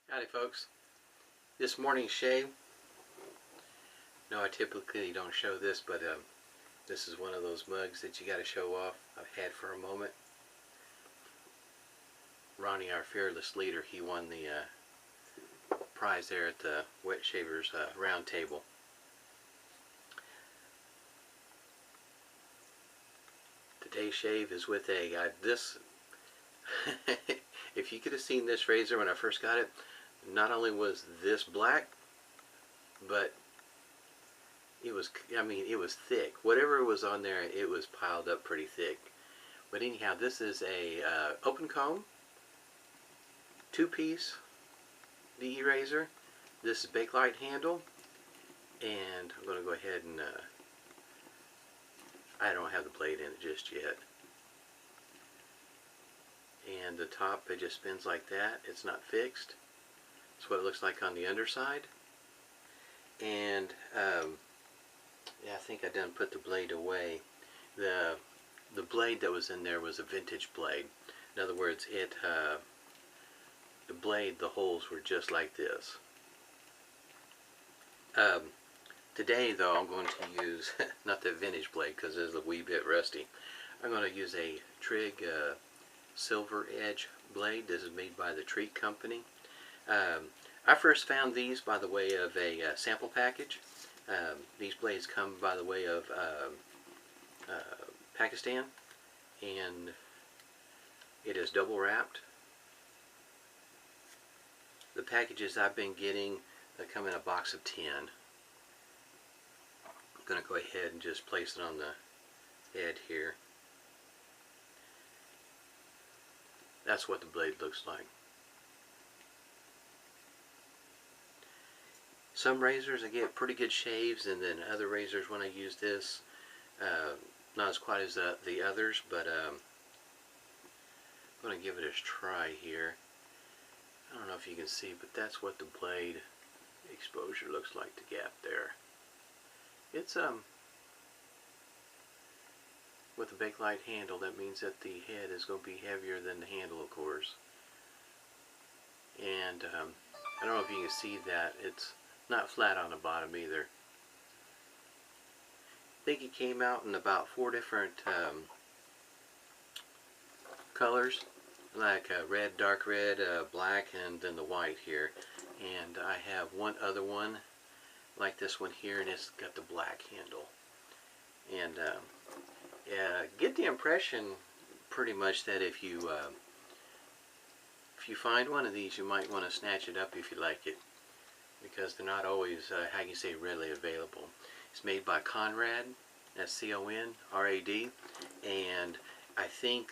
Howdy folks. This morning's shave, no, I typically don't show this, but this is one of those mugs that you got to show off. I've had for a moment. Ronnie, our fearless leader, he won the prize there at the Wet Shavers round table. Today's shave is with a this if you could have seen this razor when I first got it, not only was this black, but it was, it was thick. Whatever was on there, it was piled up pretty thick. But anyhow, this is a open comb, two-piece DE razor. This is Bakelite handle, and I'm going to go ahead and I don't have the blade in it just yet. And the top, it just spins like that. It's not fixed. That's what it looks like on the underside. And yeah, I think I done put the blade away. The blade that was in there was a vintage blade. In other words, the blade, the holes were just like this. Today though, I'm going to use not the vintage blade because it's a wee bit rusty. I'm going to use a Trig silver edge blade. This is made by the Trig company. I first found these by the way of a sample package. These blades come by the way of Pakistan, and it is double wrapped. The packages I've been getting come in a box of 10. I'm going to go ahead and just place it on the head here. That's what the blade looks like. Some razors I get pretty good shaves, and then other razors when I use this, not as quite as the others, but I'm going to give it a try here. I don't know if you can see, but that's what the blade exposure looks like, the gap there. It's with the Bakelite handle, that means that the head is going to be heavier than the handle, of course. And I don't know if you can see that. It's not flat on the bottom either. I think it came out in about 4 different colors, like red, dark red, black, and then the white here. And I have one other one like this one here, and it's got the black handle. And get the impression pretty much that if you find one of these, you might want to snatch it up if you like it, because they're not always, how you say, readily available. It's made by ConRad, that's C-O-N-R-A-D, and I think,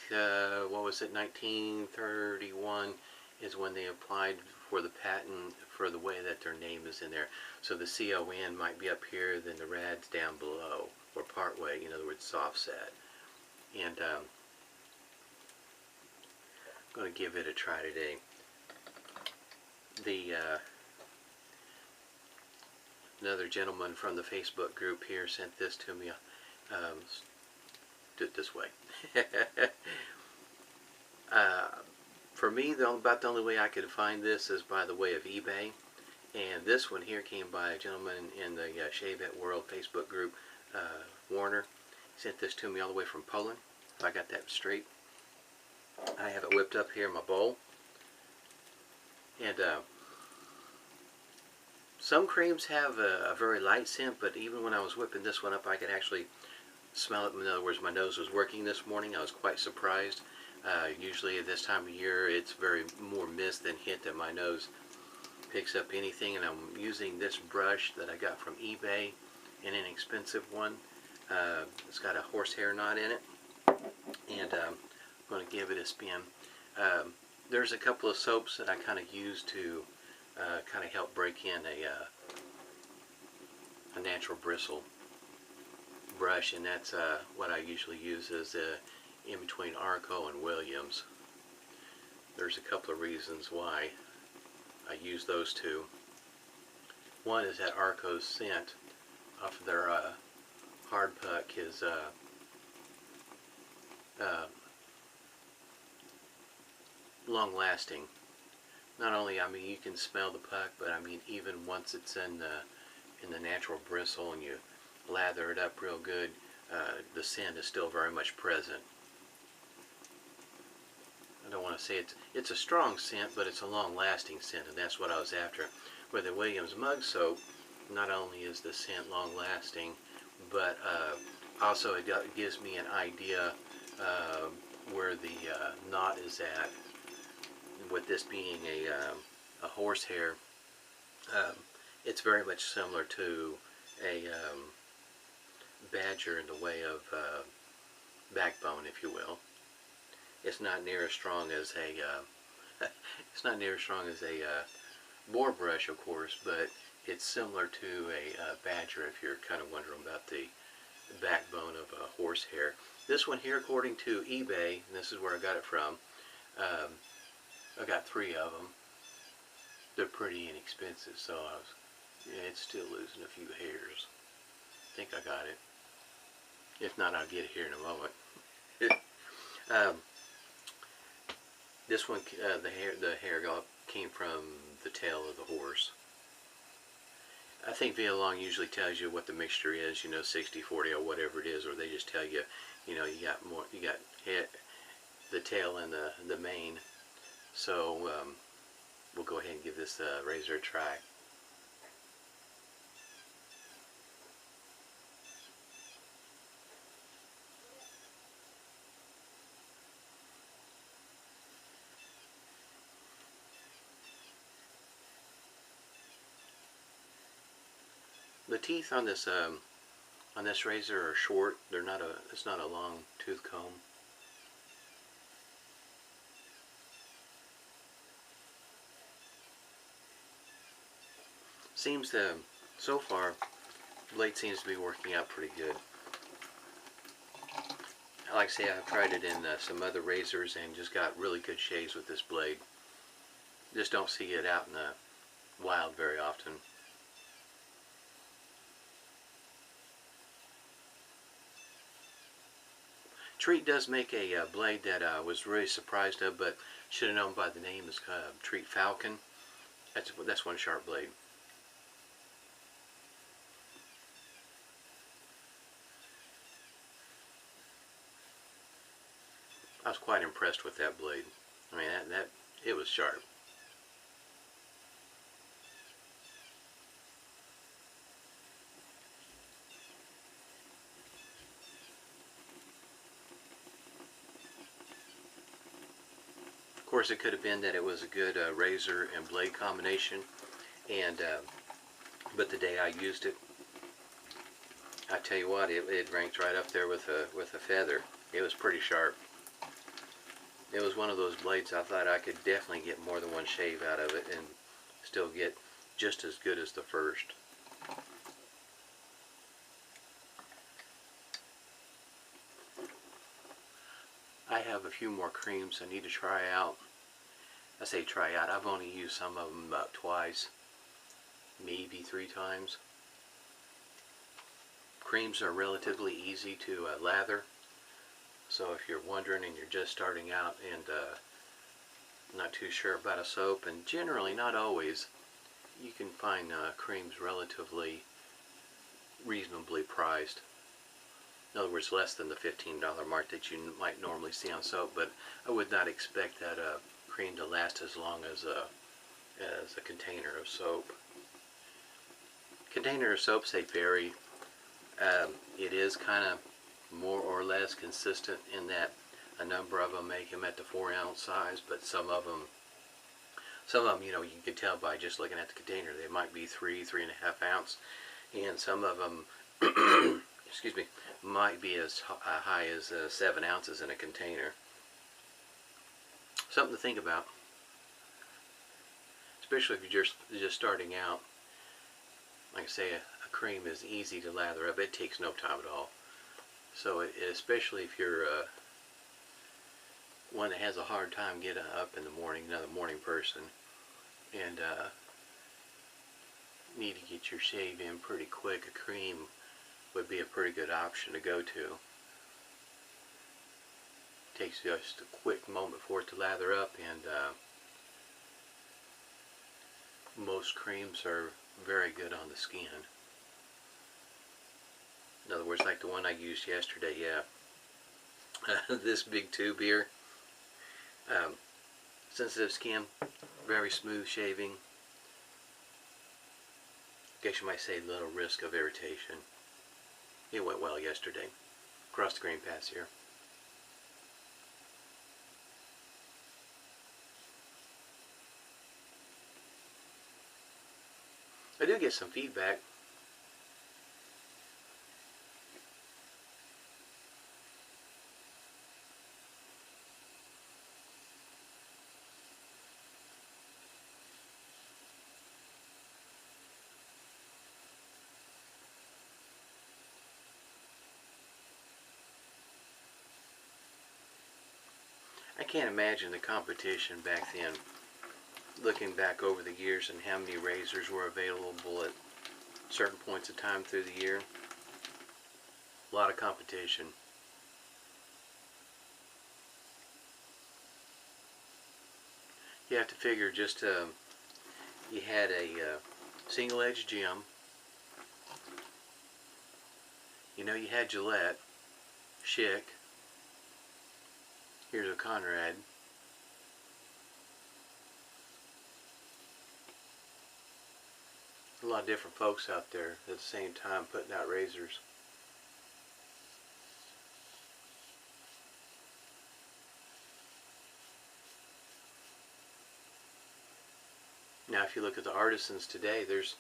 what was it, 1931 is when they applied for the patent for the way that their name is in there. So the C-O-N might be up here, then the rad's down below, or part way, in other words, soft set. And I'm going to give it a try today. Another gentleman from the Facebook group here sent this to me. Do it this way. For me, about the only way I could find this is by the way of eBay. And this one here came by a gentleman in the Shave at World Facebook group, Warner. He sent this to me all the way from Poland, if I got that straight. I have it whipped up here in my bowl. And some creams have a very light scent, but even when I was whipping this one up, I could actually smell it. In other words, my nose was working this morning. I was quite surprised. Usually at this time of year, it's very more mist than hint that my nose picks up anything. And I'm using this brush that I got from eBay, an inexpensive one. It's got a horsehair knot in it, and I'm going to give it a spin. There's a couple of soaps that I kind of use to kind of help break in a natural bristle brush, and that's what I usually use is in between Arco and Williams. There's a couple of reasons why I use those two. One is that Arco's scent off of their hard puck is long lasting, not only, I mean, you can smell the puck, but I mean, even once it's in the natural bristle and you lather it up real good, the scent is still very much present. I don't want to say it's a strong scent, but it's a long-lasting scent, and that's what I was after. With the Williams Mug Soap, not only is the scent long-lasting, but also it gives me an idea where the knot is at. With this being a horsehair, it's very much similar to a badger in the way of backbone, if you will. It's not near as strong as a it's not near as strong as a boar brush, of course, but it's similar to a badger if you're kind of wondering about the backbone of a horsehair. This one here, according to eBay, and this is where I got it from, I got 3 of them. They're pretty inexpensive, so it's still losing a few hairs. I think I got it. If not, I'll get it here in a moment. This one, the hair came from the tail of the horse. I think Villalong usually tells you what the mixture is, you know, 60, 40, or whatever it is, or they just tell you, you know, you got the tail and the mane. So we'll go ahead and give this razor a try. The teeth on this razor are short. It's not a long tooth comb. Seems to, so far, blade seems to be working out pretty good. Like I say, I've tried it in some other razors and just got really good shaves with this blade. Just don't see it out in the wild very often. Trig does make a blade that I was really surprised of, but should have known by the name. Is Trig Falcon. That's one sharp blade. I was quite impressed with that blade. I mean, it was sharp. Of course, it could have been that it was a good razor and blade combination, and but the day I used it, I tell you what, it ranked right up there with a feather. It was pretty sharp. It was one of those blades I thought I could definitely get more than one shave out of it and still get just as good as the first. I have a few more creams I need to try out. I say try out, I've only used some of them about twice, maybe 3 times. Creams are relatively easy to lather. So if you're wondering and you're just starting out and not too sure about a soap, and generally, not always, you can find creams relatively reasonably priced. In other words, less than the $15 mark that you might normally see on soap, but I would not expect that cream to last as long as a container of soap. Container of soaps, they vary. It is kind of more or less consistent in that a number of them make them at the 4-ounce size, but some of them, you know, you can tell by just looking at the container, they might be 3.5 ounce, and some of them, excuse me, might be as high as 7 ounces in a container. Something to think about, especially if you're just starting out. Like I say, a cream is easy to lather up. It takes no time at all. So especially if you're one that has a hard time getting up in the morning, another morning person, and need to get your shave in pretty quick, a cream would be a pretty good option to go to. Takes just a quick moment for it to lather up, and most creams are very good on the skin. In other words, like the one I used yesterday, yeah. This big tube here, sensitive skin, very smooth shaving. I guess you might say little risk of irritation. It went well yesterday. Across the green pass here. I do get some feedback. I can't imagine the competition back then, looking back over the years and how many razors were available at certain points of time through the year. A lot of competition. You have to figure just you had a single edge gem. You know, you had Gillette, Schick. Here's a ConRad. A lot of different folks out there at the same time putting out razors. Now if you look at the artisans today, there's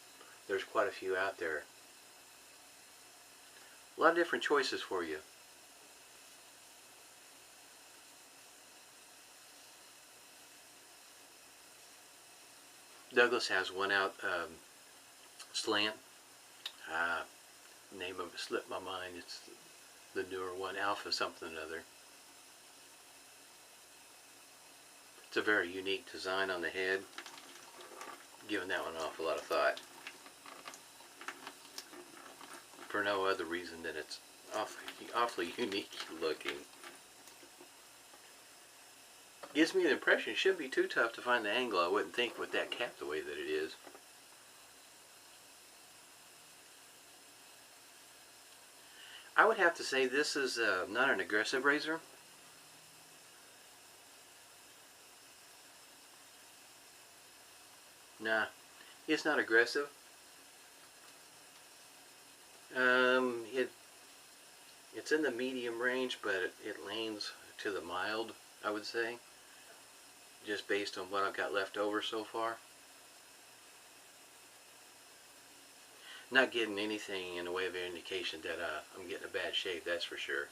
quite a few out there. A lot of different choices for you. Douglas has one out, slant. Name of it slipped my mind. It's the newer one, Alpha something or other. It's a very unique design on the head. Giving that one an awful lot of thought. For no other reason than it's awfully unique looking. Gives me the impression it shouldn't be too tough to find the angle, I wouldn't think, with that cap the way that it is. I would have to say this is not an aggressive razor. Nah, it's not aggressive. It's in the medium range, but it leans to the mild, I would say, just based on what I've got left over so far. Not getting anything in the way of an indication that I'm getting a bad shave, that's for sure.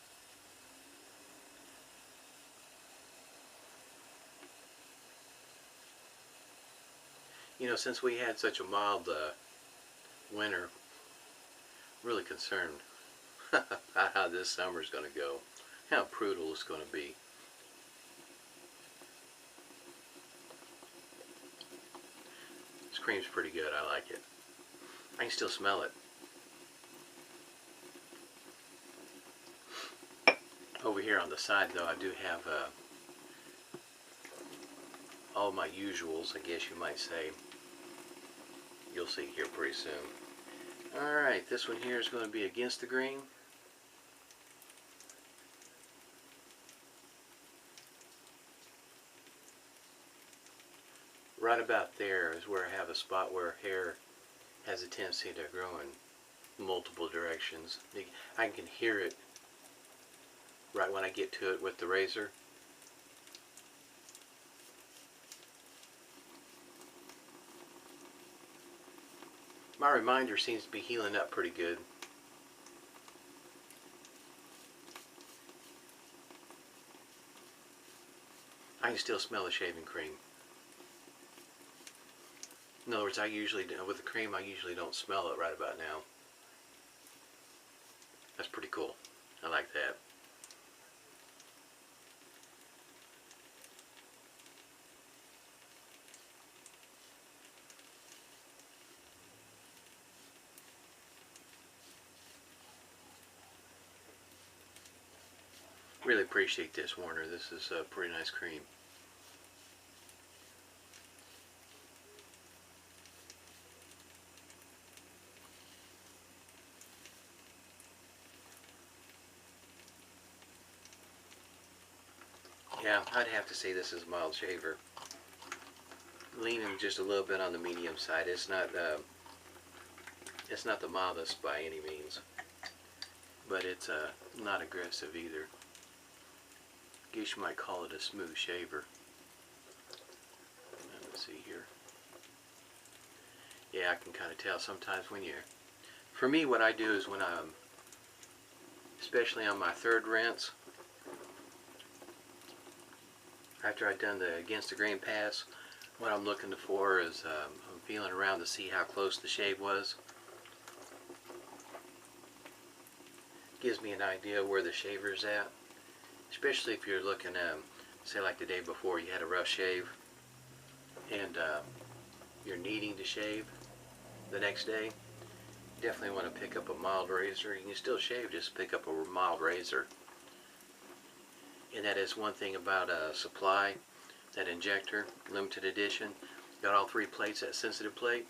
You know, since we had such a mild winter, I'm really concerned about how this summer's going to go, how brutal it's going to be. This cream's pretty good, I like it. I can still smell it. Over here on the side though, I do have all my usuals, I guess you might say. You'll see here pretty soon. Alright, this one here is going to be against the grain. Right about there is where I have a spot where hair has a tendency to grow in multiple directions. I can hear it right when I get to it with the razor. My reminder seems to be healing up pretty good. I can still smell the shaving cream. In other words, with the cream, I usually don't smell it right about now. That's pretty cool. I like that. Really appreciate this, Warner. This is a pretty nice cream. Yeah, I'd have to say this is a mild shaver. Leaning just a little bit on the medium side. It's not the mildest by any means, but it's not aggressive either. I guess you might call it a smooth shaver. Let's see here. Yeah, I can kind of tell sometimes when you're... For me, what I do is when I'm, especially on my third rinse, after I've done the against the grain pass, what I'm looking for is I'm feeling around to see how close the shave was. Gives me an idea where the shaver's at, especially if you're looking say like the day before you had a rough shave and you're needing to shave the next day. You definitely want to pick up a mild razor. You can still shave, just pick up a mild razor. And that is one thing about Supply, that injector, limited edition. Got all 3 plates, that sensitive plate.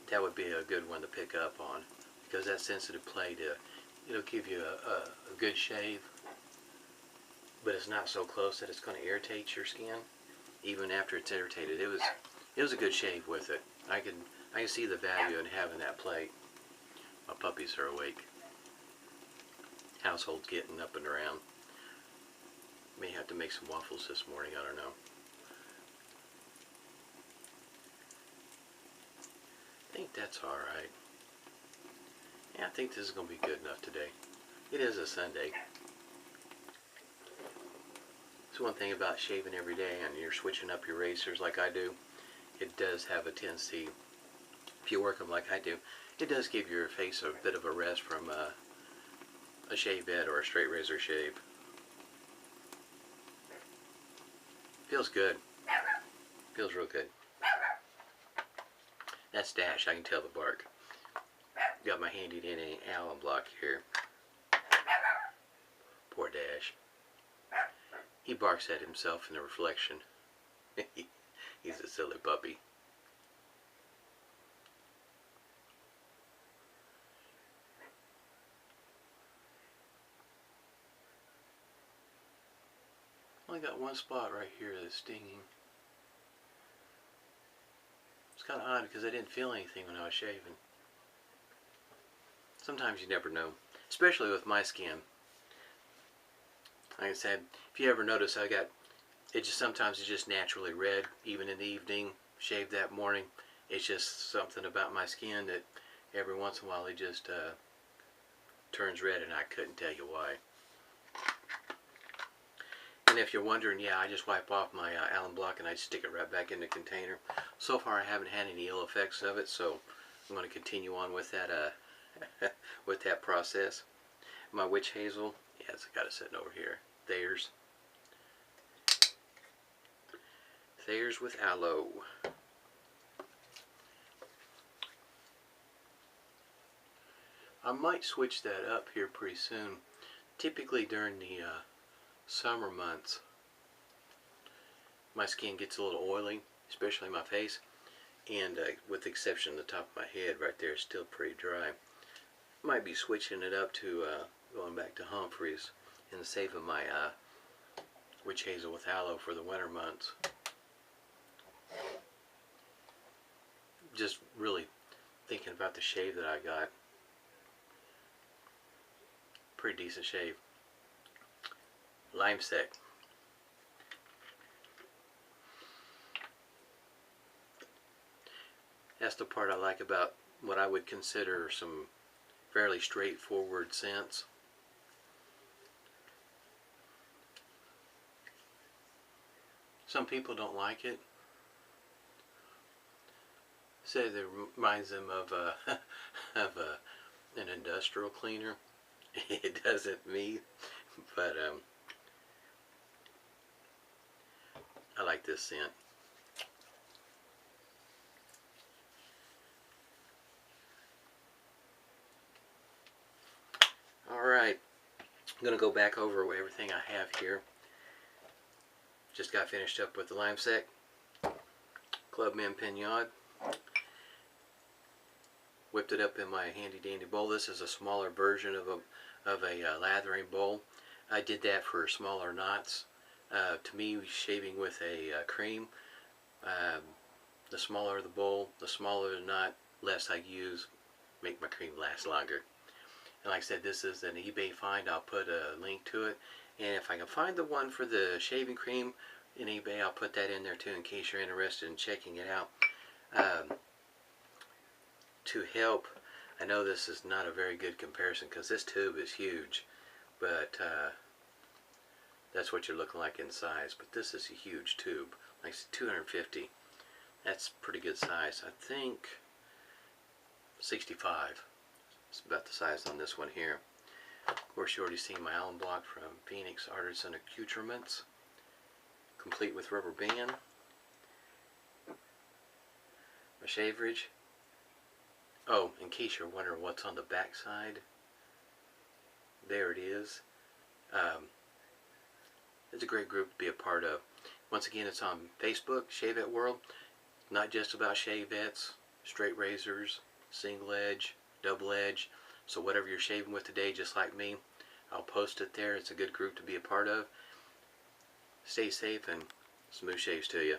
That would be a good one to pick up on, because that sensitive plate, it'll give you a good shave, but it's not so close that it's going to irritate your skin, even after it's irritated. It was a good shave with it. I can see the value in having that plate. My puppies are awake. Household's getting up and around. May have to make some waffles this morning, I don't know. I think that's alright. Yeah, I think this is going to be good enough today. It is a Sunday. It's one thing about shaving every day and you're switching up your razors like I do. It does have a tendency, if you work them like I do, it does give your face a bit of a rest from a shave bed or a straight razor shave. Feels good. Feels real good. That's Dash, I can tell the bark. Got my handy dandy alum block here. Poor Dash. He barks at himself in the reflection. He's a silly puppy. Only got one spot right here that's stinging. It's kind of odd because I didn't feel anything when I was shaving. Sometimes you never know, especially with my skin. Like I said, if you ever notice, sometimes it's just naturally red, even in the evening. Shaved that morning, it's just something about my skin that every once in a while it just turns red, and I couldn't tell you why. And if you're wondering, yeah, I just wipe off my alum block and I stick it right back in the container. So far, I haven't had any ill effects of it, so I'm going to continue on with that with that process. My witch hazel, yeah, it's got it sitting over here. Thayer's with aloe. I might switch that up here pretty soon. Typically during the summer months, my skin gets a little oily, especially my face, and with the exception of the top of my head right there, it's still pretty dry. Might be switching it up to going back to Humphreys and saving my witch hazel with aloe for the winter months. Just really thinking about the shave that I got. Pretty decent shave. Lime Sec. That's the part I like about what I would consider some fairly straightforward scents. Some people don't like it. Say that reminds them of an industrial cleaner. It doesn't me, but I like this scent. Alright, I'm going to go back over everything I have here. Just got finished up with the Lime Sec, Clubman Pinaud. Whipped it up in my handy dandy bowl. This is a smaller version of a lathering bowl. I did that for smaller knots. To me, shaving with a cream, um, the smaller the bowl, the smaller the knot, less I use, make my cream last longer. And like I said, this is an eBay find. I'll put a link to it. And if I can find the one for the shaving cream in eBay, I'll put that in there too in case you're interested in checking it out. To help, I know this is not a very good comparison because this tube is huge, but that's what you're looking like in size. But this is a huge tube, like 250. That's pretty good size. I think 65. It's about the size on this one here. Of course, you already seen my alum block from Phoenix Artisan Accoutrements, complete with rubber band. My shaverage. Oh, in case you're wondering what's on the back side, there it is. It's a great group to be a part of. Once again, it's on Facebook, Shavette World. Not just about shavettes, straight razors, single edge, double edge. So whatever you're shaving with today, just like me, I'll post it there. It's a good group to be a part of. Stay safe and smooth shaves to you.